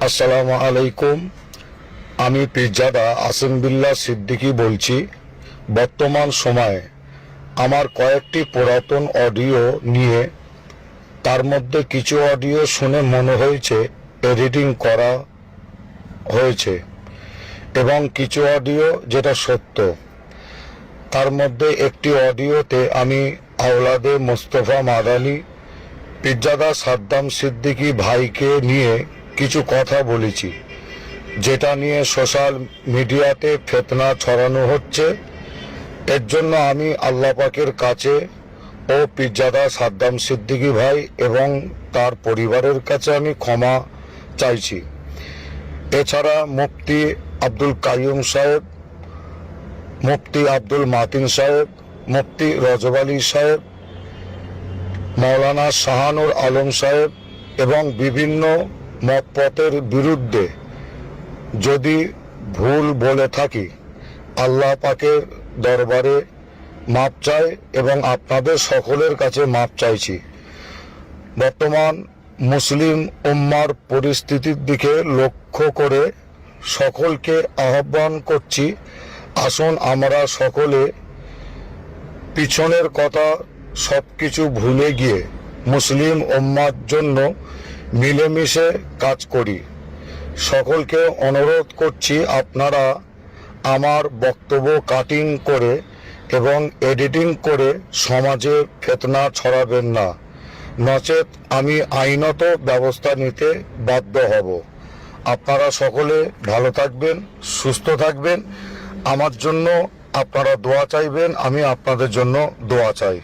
আসসালামু আলাইকুম। আমি পিরজাদা আসিম বিল্লাহ সিদ্দিকী বলছি। বর্তমান সময়ে আমার কয়েকটি পুরাতন অডিও নিয়ে, তার মধ্যে কিছু অডিও শুনে মনে হয়েছে এডিটিং করা হয়েছে এবং কিছু অডিও যেটা সত্য। তার মধ্যে একটি অডিওতে আমি আওলাদে মোস্তফা মাদানী পিরজাদা সাদ্দাম সিদ্দিকী ভাইকে নিয়ে কিছু কথা বলেছি, যেটা নিয়ে সোশ্যাল মিডিয়াতে ফিতনা ছড়ানো হচ্ছে। এর জন্য আমি আল্লাহ পাকের কাছে ও পিরজাদা সাদ্দাম সিদ্দিকী ভাই এবং তার পরিবারের কাছে আমি ক্ষমা চাইছি। এছাড়া মুফতি আব্দুল কাইয়ুম সাহেব, মুফতি আব্দুল মাতিন সাহেব, মুফতি রজব আলী সাহেব, মাওলানা শাহানুর আলম সাহেব এবং বিভিন্ন মতপথের বিরুদ্ধে যদি ভুল বলে থাকি, আল্লাহ পাকের দরবারে মাপ চাই এবং আপনাদের সকলের কাছে মাপ চাইছি। বর্তমান মুসলিম উম্মার পরিস্থিতির দিকে লক্ষ্য করে সকলকে আহ্বান করছি, আসুন আমরা সকলে পিছনের কথা সবকিছু ভুলে গিয়ে মুসলিম উম্মার জন্য মিলেমিশে কাজ করি। সকলকে অনুরোধ করছি, আপনারা আমার বক্তব্য কাটিং করে এবং এডিটিং করে সমাজে ফিতনা ছড়াবেন না, নচেত আমি আইনত ব্যবস্থা নিতে বাধ্য হব। আপনারা সকলে ভালো থাকবেন, সুস্থ থাকবেন। আমার জন্য আপনারা দোয়া চাইবেন, আমি আপনাদের জন্য দোয়া চাই।